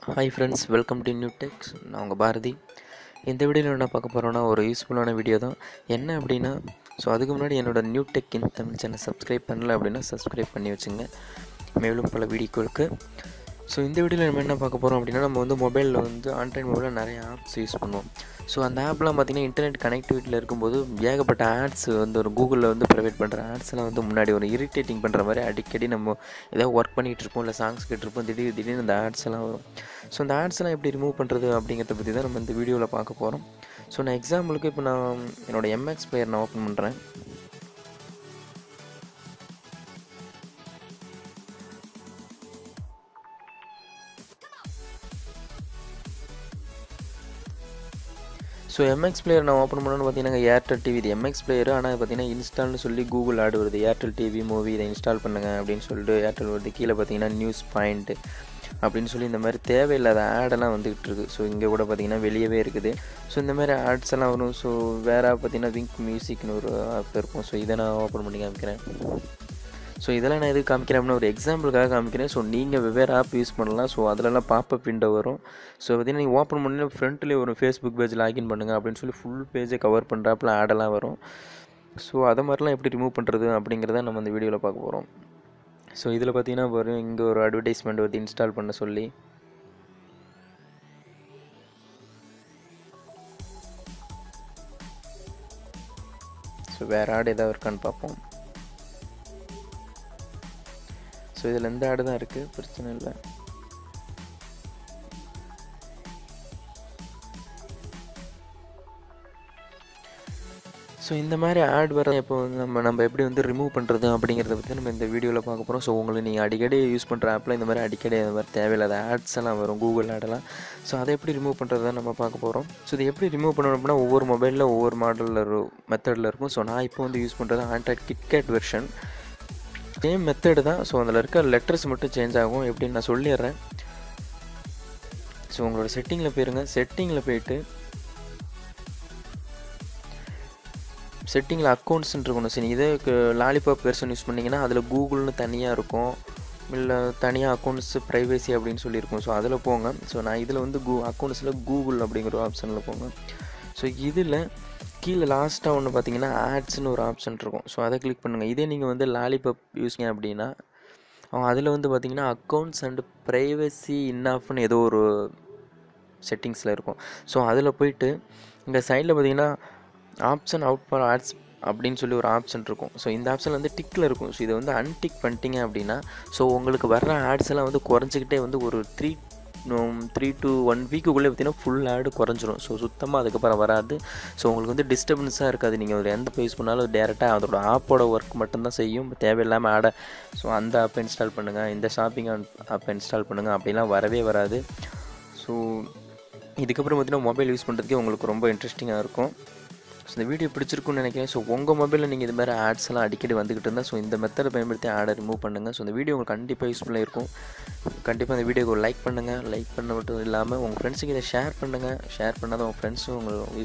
Hi friends, welcome to Untick. நான் உங்கள் பாரதி. இந்த வீடியோவில் என்ன பார்க்க போகிறோன்னா ஒரு யூஸ்ஃபுல்லான வீடியோ தான். என்ன அப்படின்னா, அதுக்கு முன்னாடி என்னோட Untick இன் தமிழ் சேனல் சப்ஸ்கிரைப் பண்ணல அப்படின்னா சப்ஸ்கிரைப் பண்ணி வச்சுங்க. மேலும் பல வீடியோக்களுக்கு. இந்த வீடியோவில் நம்ம என்ன பார்க்க போகிறோம் அப்படின்னா, நம்ம வந்து மொபைலில் வந்து ஆண்ட்ராய்ட் மொபைலில் நிறைய ஆப்ஸ் யூஸ் பண்ணுவோம். அந்த ஆப்லாம் பார்த்திங்கன்னா இன்டர்நெட் கனெக்டிவிட்டியில் இருக்கும்போது ஏகப்பட்ட ஆட்ஸ் வந்து ஒரு கூகுளில் வந்து ப்ரொவைட் பண்ணுற ஆட்ஸ்லாம் வந்து முன்னாடி ஒரு இரிட்டேட்டிங் பண்ணுற மாதிரி அடிக்கடி நம்ம ஏதாவது ஒர்க் பண்ணிகிட்டு இருப்போம், இல்லை சாங்ஸ் கேட்டிருப்போம், திடீர்னு அந்த ஆட்ஸ் எல்லாம் வரும். அந்த ஆட்ஸ்லாம் எப்படி ரிமூவ் பண்ணுறது அப்படிங்கிறத பற்றி தான் நம்ம இந்த வீடியோவில் பார்க்க போகிறோம். நான் எக்ஸாம்பிளுக்கு இப்போ நான் என்னோடய எம்எக்ஸ் பிளேயர் நான் ஓப்பன் பண்ணுறேன். எம்எக்ஸ் பிளேயர் நான் ஓப்பன் பண்ணணும்னு பார்த்தீங்கன்னா ஏர்டெல் டிவி இது எம்எக்ஸ் பிளேயர். ஆனால் பார்த்தீங்கன்னா இன்ஸ்டால்னு சொல்லி கூகுள் ஆட் வருது, ஏர்டெல் டிவி மூவி இதை இன்ஸ்டால் பண்ணுங்க அப்படின்னு சொல்லிட்டு ஏர்டெல் வருது. கீழே பார்த்தீங்கன்னா நியூஸ் பாயிண்ட் அப்படின்னு சொல்லி இந்த மாதிரி தேவையில்லாத ஆடெல்லாம் வந்துகிட்டு இருக்குது. இங்கே கூட பார்த்தீங்கன்னா வெளியவே இருக்குது. இந்த மாதிரி ஆட்ஸ் எல்லாம் வரும். வேறு பார்த்தீங்கன்னா விங்க் மியூசிக்னு ஒரு ஆப் இருக்கும். இதை நான் ஓப்பன் பண்ணி காமிக்கிறேன். இதெல்லாம் நான் எதுக்கு காமிக்கிறேன் அப்படின்னா ஒரு எக்ஸாம்பிளுக்காக காமிக்கிறேன். நீங்கள் வெவ்வேறு ஆப் யூஸ் பண்ணலாம். அதிலலாம் பாப்பப் விண்டோ வரும். பார்த்தீங்கன்னா நீங்கள் ஓப்பன் பண்ணி ஃப்ரண்ட்லேயே ஒரு ஃபேஸ்புக் பேஜ் லாகின் பண்ணுங்கள் அப்படின்னு சொல்லி ஃபுல் பேஜை கவர் பண்ணுறாப்புல ஆடெல்லாம் வரும். அதை மாதிரிலாம் எப்படி ரிமூவ் பண்ணுறது அப்படிங்கிறத நம்ம இந்த வீடியோவில் பார்க்க போகிறோம். இதில் பார்த்தீங்கன்னா வரும், இங்கே ஒரு அட்வர்டைஸ்மெண்ட் வந்து இன்ஸ்டால் பண்ண சொல்லி. வேறு ஆடு ஏதாவது இருக்கான்னு பார்ப்போம். இதில் எந்த ஆடு தான் இருக்குது, பிரச்சனை இல்லை. இந்த மாதிரி ஆட் வர இப்போ நம்ம எப்படி வந்து ரிமூவ் பண்ணுறது அப்படிங்கிறத பற்றி நம்ம இந்த வீடியோவில் பார்க்க போகிறோம். உங்களுக்கு நீங்கள் அடிக்கடி யூஸ் பண்ணுற ஆப்பில் இந்த மாதிரி அடிக்கடி இந்த மாதிரி தேவையில்லாத ஆட்ஸ் எல்லாம் வரும், கூகுள் ஆடெல்லாம். அதை எப்படி ரிமூவ் பண்ணுறது தான் நம்ம பார்க்க போகிறோம். இது எப்படி ரிமூவ் பண்ணணும் அப்படின்னா ஒவ்வொரு மொபைலில் ஒவ்வொரு மாடலில் மெத்தடில் இருக்கும். நான் இப்போ வந்து யூஸ் பண்ணுறது Android KitKat version. Same method தான். அதில் இருக்க லெட்டர்ஸ் மட்டும் சேஞ்ச் ஆகும். எப்படின்னு நான் சொல்லிடுறேன். உங்களோட செட்டிங்கில் போயிருங்க. செட்டிங்கில் போயிட்டு செட்டிங்கில் அக்கௌண்ட்ஸ்ன்னு இருக்கணும். இதே லாலிபாப் வெர்ஷன் யூஸ் பண்ணிங்கன்னா அதில் கூகுள்னு தனியாக இருக்கும், இல்லை தனியாக அக்கௌண்ட்ஸு ப்ரைவேசி அப்படின்னு சொல்லியிருக்கும். அதில் போங்க. நான் இதில் வந்து அக்கௌண்ட்ஸில் கூகுள் அப்படிங்கிற ஒரு ஆப்ஷனில் போங்க. இதில் கீழே லாஸ்ட்டாக ஒன்று பார்த்தீங்கன்னா ஆட்ஸ்னு ஒரு ஆப்ஷன் இருக்கும். அதை கிளிக் பண்ணுங்கள். இதே நீங்கள் வந்து லாலிபாப் யூஸ்ங்க அப்படின்னா அதில் வந்து பார்த்தீங்கன்னா அக்கௌண்ட்ஸ் அண்டு ப்ரைவசி இன்னாஃப்னு ஏதோ ஒரு செட்டிங்ஸில் இருக்கும். அதில் போயிட்டு இங்கே சைடில் பார்த்தீங்கன்னா ஆப்ஷன் அவுட் ஃபார் ஆட்ஸ் அப்படின்னு சொல்லி ஒரு ஆப்ஷன் இருக்கும். இந்த ஆப்ஷன் வந்து டிக்கில் இருக்கும். இதை வந்து அன்டிக் பண்ணிட்டீங்க அப்படின்னா உங்களுக்கு வர்ற ஆட்ஸ் எல்லாம் வந்து குறைஞ்சிக்கிட்டே வந்து ஒரு 3 to 1 வீக்குள்ளே பார்த்தீங்கன்னா ஃபுல் ஆடு குறைஞ்சிரும். சுத்தமாக அதுக்கப்புறம் வராது. உங்களுக்கு வந்து டிஸ்டர்பன்ஸாக இருக்காது. நீங்கள் ஒரு எந்த யூஸ் பண்ணாலும் டேரெக்டாக அதோட ஆப்போட ஒர்க் மட்டும்தான் செய்யும், தேவையில்லாமல் ஆடை அந்த ஆப்பை இன்ஸ்டால் பண்ணுங்கள், இந்த ஷாப்பிங் ஆப்பை இன்ஸ்டால் பண்ணுங்கள் அப்படிலாம் வரவே வராது. இதுக்கப்புறம் பார்த்தீங்கன்னா மொபைல் யூஸ் பண்ணுறதுக்கே உங்களுக்கு ரொம்ப இன்ட்ரெஸ்டிங்காக இருக்கும். இந்த வீடியோ பிடிச்சிருக்குன்னு நினைக்கிறேன். உங்கள் மொபைலில் நீங்கள் இது மாதிரி ஆட்ஸ் எல்லாம் அடிக்கடி வந்துக்கிட்டு இருந்தால் இந்த மெத்தடை பயன்படுத்தி ஆடை ரிமூவ் பண்ணுங்கள். இந்த வீடியோ உங்களுக்கு கண்டிப்பாக யூஸ்ஃபுல்லாக இருக்கும். கண்டிப்பாக இந்த வீடியோக்கு லைக் பண்ணுங்கள். லைக் பண்ண மட்டும் இல்லாமல் உங்கள் ஃப்ரெண்ட்ஸுக்கு இதை ஷேர் பண்ணுங்கள். ஷேர் பண்ணாதான் உங்கள் ஃப்ரெண்ட்ஸும் உங்களுக்கு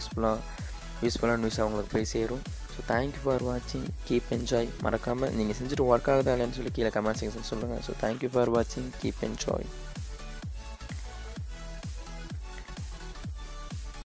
யூஸ்ஃபுல்லான நியூஸ் அவங்களுக்கு போய் சேரும். தேங்க்யூ ஃபார் வாட்சிங். Keep enjoy. மறக்காமல் நீங்கள் செஞ்சுட்டு ஒர்க் ஆகுதா இல்லைன்னு சொல்லி கீழே கமெண்ட் செக்ஷன் சொல்லுங்கள். தேங்க்யூ ஃபார் வாட்சிங். Keep enjoy.